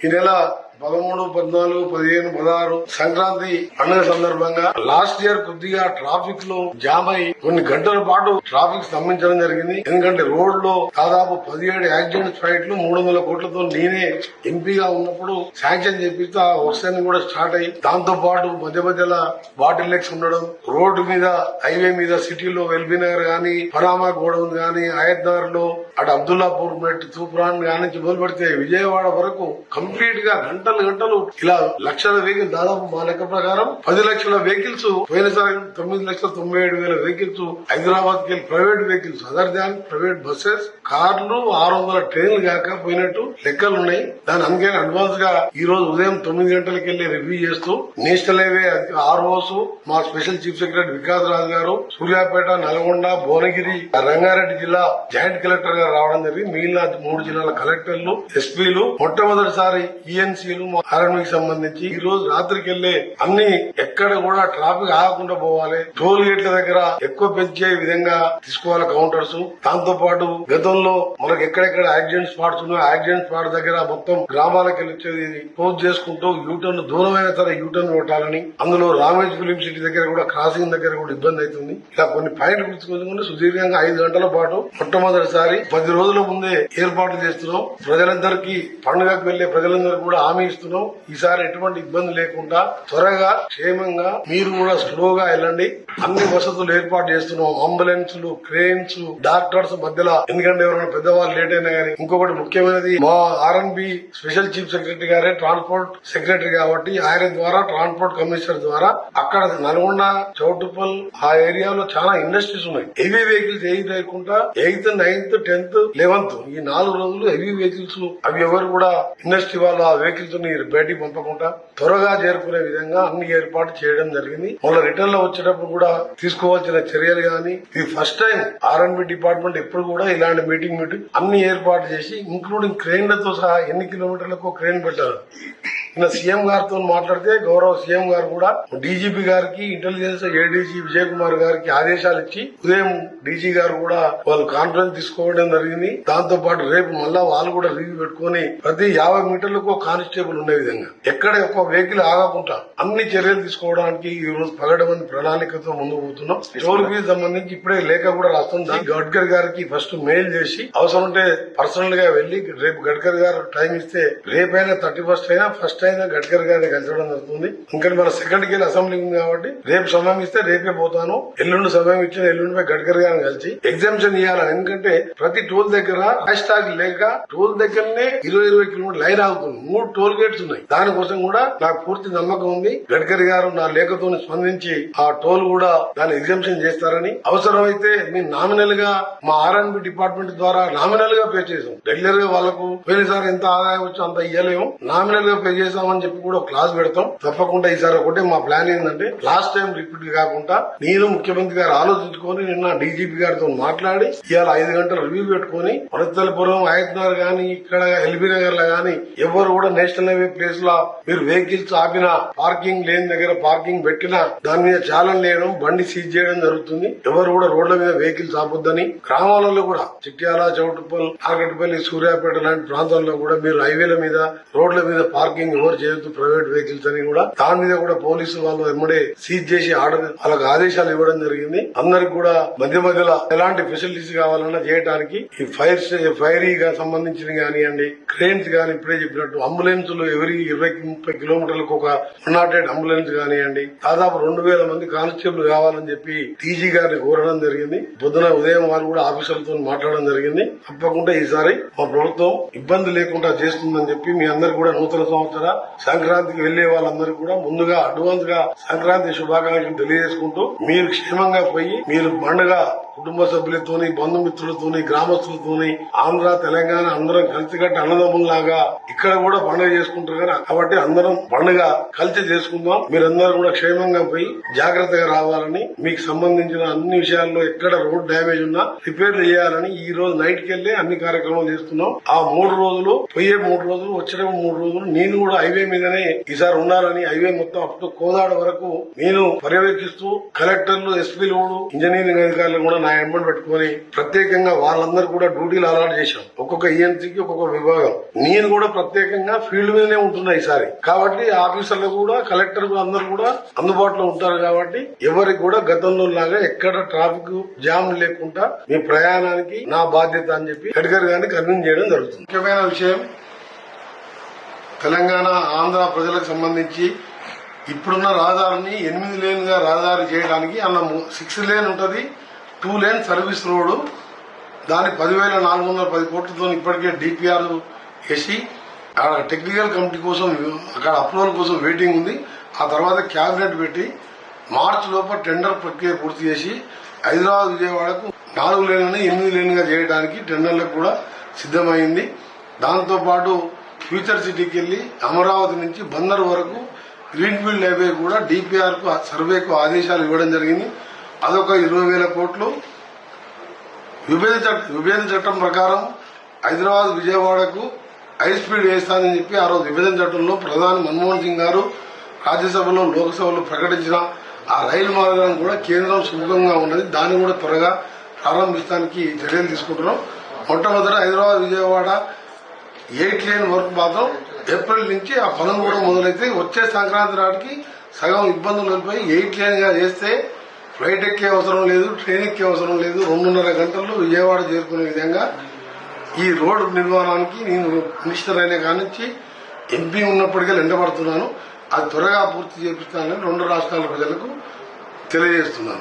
ఈ నెల 13, 14, 15, 16 సంక్రాంతి పండుగ సందర్భంగా లాస్ట్ ఇయర్ కొద్దిగా ట్రాఫిక్ లో జామ్ అయి కొన్ని గంటల పాటు ట్రాఫిక్ స్తంభించడం జరిగింది. ఎందుకంటే రోడ్ లో దాదాపు 17 యాక్సిడెంట్స్ ఫైట్లు 300 కోట్లతో నేనే ఎంపీగా ఉన్నప్పుడు శాంక్షన్ చేపిస్తే ఆ వర్క్స్ అన్ని కూడా స్టార్ట్ అయ్యి దాంతో పాటు మధ్య మధ్యలో బాటిల్ లెక్స్ ఉండడం, రోడ్డు మీద హైవే మీద సిటీలో ఎల్బీ నగర్ గానీ, పనామా గోడౌన్ గానీ, ఆయత్నగర్ లో అటు అబ్దుల్లాపూర్ మెట్, తూప్రాన్ గానీ మొదలు పెడితే విజయవాడ వరకు కంప్లీట్ గా గంటలు ఇలా లక్షల వెహికల్, దాదాపు మా లెక్క ప్రకారం 10 లక్షల వెహికల్స్ పోయినసారి 9,97,000 వెహికల్స్ హైదరాబాద్ కి private vehicles other than private buses, కార్లు, 600 ట్రైన్లు కాక పోయినట్టు లెక్కలు ఉన్నాయి. దాని అందుకని అడ్వాన్స్ గా ఈ రోజు ఉదయం 9 గంటలకు వెళ్లి రివ్యూ చేస్తూ నేషనల్ హైవే ఆర్ఓస్, మా స్పెషల్ చీఫ్ సెక్రటరీ వికాస్ రాజు గారు, సూర్యాపేట, నల్గొండ, భువనగిరి, రంగారెడ్డి జిల్లా జాయింట్ కలెక్టర్ గారు రావడం జరిగింది. మిగిలిన 3 జిల్లాల కలెక్టర్లు, ఎస్పీలు, మొట్టమొదటిసారి ఈఎన్సీలు ఆర్ఎంఈకి సంబంధించి ఈ రోజు రాత్రికి వెళ్లే అన్ని ఎక్కడ కూడా ట్రాఫిక్ ఆగకుండా పోవాలి. టోల్ గేట్ల దగ్గర ఎక్కువ పెంచే విధంగా తీసుకోవాలి కౌంటర్స్. దాంతో పాటు గతంలో మనకు ఎక్కడెక్కడ యాక్సిడెంట్ స్పాట్స్ ఉన్నాయో యాక్సిడెంట్ స్పాట్ దగ్గర మొత్తం గ్రామాలకు వచ్చేది క్లోజ్ చేసుకుంటూ యూటర్న్ దూరమైన సరే యూటర్న్ కొట్టాలని, అందులో రామేజ్ ఫిలిం సిటీ దగ్గర కూడా క్రాసింగ్ దగ్గర కూడా ఇబ్బంది అవుతుంది. ఇలా కొన్ని పాయింట్లు గుర్తుకొచ్చుకుంటే సుదీర్ఘంగా 5 గంటల పాటు మొట్టమొదటిసారి 10 రోజుల ముందే ఏర్పాట్లు చేస్తున్నాం. ప్రజలందరికీ పండుగకు వెళ్లే ప్రజలందరికీ కూడా హామీ ఇస్తున్నాం. ఈసారి ఎటువంటి ఇబ్బంది లేకుండా త్వరగా క్షేమంగా మీరు కూడా స్లోగా వెళ్ళండి. అన్ని వసతులు ఏర్పాటు చేస్తున్నాం. అంబులెన్స్లు, క్రేన్స్, డాక్టర్స్ మధ్యలో, ఎందుకంటే ఎవరైనా పెద్దవాళ్ళు లేట్ అయినా గానీ. ఇంకొకటి ముఖ్యమైనది, మా ఆర్ఎన్బి స్పెషల్ చీఫ్ సెక్రటరీ గారే ట్రాన్స్పోర్ట్ సెక్రటరీ కాబట్టి ఆయన ద్వారా ట్రాన్స్పోర్ట్ కమిషనర్ ద్వారా అక్కడ నల్గొండ, చౌటుప్పల్ ఆ ఏరియాలో చాలా ఇండస్ట్రీస్ ఉన్నాయి. హెవీ వెహికల్స్ ఏవి లేకుండా 8th, 9th, 10th, 11th ఈ 4 రోజులు హెవీ వెహికల్స్ అవి ఎవరు కూడా ఇండస్ట్రీ వాళ్ళు ఆ వెహికల్స్ బయటికి పంపకుండా త్వరగా చేరుకునే విధంగా అన్ని ఏర్పాటు చేయడం జరిగింది. మళ్ళీ రిటర్న్ లో వచ్చేటప్పుడు కూడా తీసుకోవాల్సిన చర్యలు గానీ, ఇది ఫస్ట్ టైం ఆర్ఎన్బి డిపార్ట్మెంట్ ఎప్పుడు కూడా ఇలాంటి మీటింగ్ అన్ని ఏర్పాటు చేసి ఇంక్లూడింగ్ క్రేన్లతో సహా ఎన్ని కిలోమీటర్లకు క్రేన్ పెట్టారు. నిన్న సీఎం గారితో మాట్లాడితే గౌరవ సీఎం గారు కూడా డీజీపీ గారికి, ఇంటెలిజెన్స్ ఏడీజీ విజయ్ కుమార్ గారికి ఆదేశాలు ఇచ్చి ఉదయం డీజీ గారు కూడా వాళ్ళు కాన్ఫరెన్స్ తీసుకోవడం జరిగింది. దాంతో పాటు రేపు మళ్ళా వాళ్ళు కూడా రివ్యూ పెట్టుకుని ప్రతి 50 మీటర్లకు కానిస్టేబుల్ ఉండే విధంగా ఎక్కడ ఒక వెహికల్ ఆగకుండా అన్ని చర్యలు తీసుకోవడానికి ఈ రోజు పగడమని ప్రణాళికతో ముందుకు పోతున్నాం. టోల్ ఫీజు సంబంధించి ఇప్పుడే లేఖ కూడా రాస్తుంది. గడ్కరీ గారికి ఫస్ట్ మెయిల్ చేసి అవసరం ఉంటే పర్సనల్ గా వెళ్లి రేపు గడ్కరీ గారు టైం ఇస్తే రేపైనా 31st అయినా ఫస్ట్ అయినా గడ్కరీ గారిని కలిసడం జరుగుతుంది. ఇంకా మన సెకండ్ కి అసెంబ్లీ ఉంది కాబట్టి రేపు సమయం ఇస్తే రేపే పోతాను. ఎల్లుండి సమయం ఇచ్చిన ఎల్లుండి గడ్కరీ గారిని కలిసి ఎగ్జామ్షన్ ఇవ్వాలని. ఎందుకంటే ప్రతి టోల్ దగ్గర హ్యాష్టాగ్ లేక టోల్ దగ్గరనే 20 కిలోమీటర్ లైన్ ఆగుతుంది. 3 టోల్ గేట్స్ ఉన్నాయి. దానికోసం కూడా నాకు పూర్తి నమ్మకం ఉంది. గడ్కరీ గారు నా లేఖతో స్పందించి ఆ టోల్ కూడా దాన్ని ఎగ్జామ్షన్ చేస్తారని, అవసరమైతే మేము నామినల్ గా మా ఆర్ఎన్బి డిపార్ట్మెంట్ ద్వారా నామినల్ గా పే చేసాం. రెగ్యులర్ గా వాళ్ళకు పోయినసారి ఎంత ఆదాయం వచ్చో అంత ఇయ్యలేము, నామినల్ గా పే చేసామని చెప్పి కూడా క్లాస్ పెడతాం. తప్పకుండా ఈసారి ఒకటే మా ప్లాన్ ఏంటంటే లాస్ట్ టైం రిపీట్ కాకుండా నేను ముఖ్యమంత్రి గారు ఆలోచించుకొని నిన్న డీజీపీ గారితో మాట్లాడి ఇవాళ 5 గంటలు రివ్యూ పెట్టుకుని వనస్థలపురం, ఆయత్నగర్ గానీ, ఇక్కడ ఎల్బీ నగర్ లో గానీ ఎవరు కూడా నేషనల్ హైవే ప్లేస్ లో మీరు వెహికల్స్ ఆపినా, పార్కింగ్ లేని దగ్గర పార్కింగ్ పెట్టినా దాని మీద చాలన్ లేయడం, బండి సీజ్ చేయడం జరుగుతుంది. ఎవరు కూడా రోడ్ల మీద వెహికల్స్ ఆపొద్దని. గ్రామాలలో కూడా చిట్యాల, చౌటుప్పల్, ఆకటిపల్లి, సూర్యాపేట లాంటి ప్రాంతాల్లో కూడా మీరు హైవేల మీద, రోడ్ల మీద పార్కింగ్ ఎవరు చేయొద్దు ప్రైవేట్ వెహికల్స్ అని కూడా దాని మీద కూడా పోలీసు వాళ్ళు ఎమ్మడే సీజ్ చేసి ఆర్డర్ వాళ్ళకి ఆదేశాలు ఇవ్వడం జరిగింది. అందరికి కూడా మధ్య మధ్యలో ఎలాంటి ఫెసిలిటీస్ కావాలన్నా చేయడానికి ఈ ఫైరీగా సంబంధించిన కానివ్వండి, క్రేన్స్ గానీ, ఇప్పుడే చెప్పినట్టు అంబులెన్సులు ఎవరి 20-30 కిలోమీటర్లకు ఒక 108 అంబులెన్స్ కానివ్వండి, దాదాపు 2000 మంది కానిస్టేబుల్ కావాలని చెప్పి టీజీ గారిని కోరడం జరిగింది. పొద్దున ఉదయం వాళ్ళు కూడా ఆఫీసర్లతో మాట్లాడడం జరిగింది. తప్పకుండా ఈసారి మా ప్రభుత్వం ఇబ్బంది లేకుండా చేస్తుందని చెప్పి మీ అందరు కూడా నూతన సంవత్సర సంక్రాంతికి వెళ్లే వాళ్ళందరూ కూడా ముందుగా అడ్వాన్స్ గా సంక్రాంతి శుభాకాంక్షలు తెలియజేసుకుంటూ మీరు క్షేమంగా పోయి మీరు పండుగ కుటుంబ సభ్యులతోని, బంధుమిత్రులతోని, గ్రామస్తులతోని, ఆంధ్ర తెలంగాణ అందరం కలిసికట్టి అన్నదమ్ముల్లాగా ఇక్కడ కూడా పండుగ చేసుకుంటారు కదా. కాబట్టి అందరం పండుగ కలిసి చేసుకుందాం. మీరందరూ కూడా క్షేమంగా పోయి జాగ్రత్తగా రావాలని, మీకు సంబంధించిన అన్ని విషయాల్లో ఎక్కడ రోడ్ డ్యామేజ్ ఉన్నా రిపేర్లు చేయాలని ఈ రోజు నైట్ కి వెళ్లి అన్ని కార్యక్రమాలు చేస్తున్నాం. ఆ 3 రోజులు పోయే 3 రోజులు వచ్చే 3 రోజులు నేను కూడా హైవే మీదనే ఈసారి ఉండాలని, హైవే మొత్తం అప్ టు కోదాడ వరకు నేను పర్యవేక్షిస్తూ కలెక్టర్లు, ఎస్పీలు, ఇంజనీరింగ్ అధికారులు కూడా నా ఎంబడి పెట్టుకుని ప్రత్యేకంగా వాళ్ళందరూ కూడా డ్యూటీలు అలాట్ చేశాం. ఒక్కొక్క ఈఎన్సీకి ఒక్కొక్క విభాగం. నేను కూడా ప్రత్యేకంగా ఫీల్డ్ మీదనే ఉంటున్నా ఈసారి. కాబట్టి ఆఫీసర్లు కూడా కలెక్టర్ అందరూ కూడా అందుబాటులో ఉంటారు. కాబట్టి ఎవరికి కూడా గతంలో లాగా ఎక్కడ ట్రాఫిక్ జామ్ లేకుండా మీ ప్రయాణానికి నా బాధ్యత అని చెప్పి గడ్కరీ గారిని కన్విన్స్ చేయడం జరుగుతుంది. ముఖ్యమైన విషయం, తెలంగాణ ఆంధ్ర ప్రజలకు సంబంధించి ఇప్పుడున్న రహదారిని 8 లేన్ గా రహదారి చేయడానికి అన్న 6 లేన్ ఉంటది, 2 లేన్ సర్వీస్ రోడ్డు. దాని 10,410 కోట్లతో ఇప్పటికే డిపిఆర్ వేసి అక్కడ టెక్నికల్ కమిటీ కోసం అక్కడ అప్రూవల్ కోసం వెయిటింగ్ ఉంది. ఆ తర్వాత క్యాబినెట్ పెట్టి మార్చి లోపల టెండర్ ప్రక్రియ పూర్తి చేసి హైదరాబాద్ విజయవాడకు 4 లేన్లని 8 లేన్ గా చేయడానికి టెండర్లకు కూడా సిద్దమైంది. దాంతో పాటు ఫ్యూచర్ సిటీకి వెళ్లి అమరావతి నుంచి బందర్ వరకు గ్రీన్ఫీల్డ్ హైవే కూడా డిపిఆర్ కు సర్వేకు ఆదేశాలు ఇవ్వడం జరిగింది. అదొక 20,000 కోట్లు. విభజన చట్టం ప్రకారం హైదరాబాద్ విజయవాడకు హై స్పీడ్ వేస్తానని చెప్పి ఆ రోజు విభజన చట్టంలో ప్రధాని మన్మోహన్ సింగ్ గారు రాజ్యసభలో లోక్సభలో ప్రకటించిన ఆ రైలు మార్గం కూడా కేంద్రం సుముఖంగా ఉన్నది. దాన్ని కూడా త్వరగా ప్రారంభించడానికి చర్యలు తీసుకుంటున్నాం. మొట్టమొదట హైదరాబాద్ విజయవాడ 8 లేన్ వర్క్ మాత్రం ఏప్రిల్ నుంచి ఆ పనులు కూడా మొదలైతే వచ్చే సంక్రాంతి నాటికి సగం ఇబ్బందులు వెళ్ళిపోయి 8 లేన్ గా చేస్తే ఫ్లైట్ ఎక్కే అవసరం లేదు, ట్రైన్ ఎక్కే అవసరం లేదు. 2.5 గంటల్లో విజయవాడ చేరుకునే విధంగా ఈ రోడ్డు నిర్మాణానికి నేను మినిస్టర్ అయిన కానించి ఎంపీ ఉన్నప్పటికీ ఎండబడుతున్నాను. అది త్వరగా పూర్తి చేపిస్తానని 2 రాష్ట్రాల ప్రజలకు తెలియజేస్తున్నాను.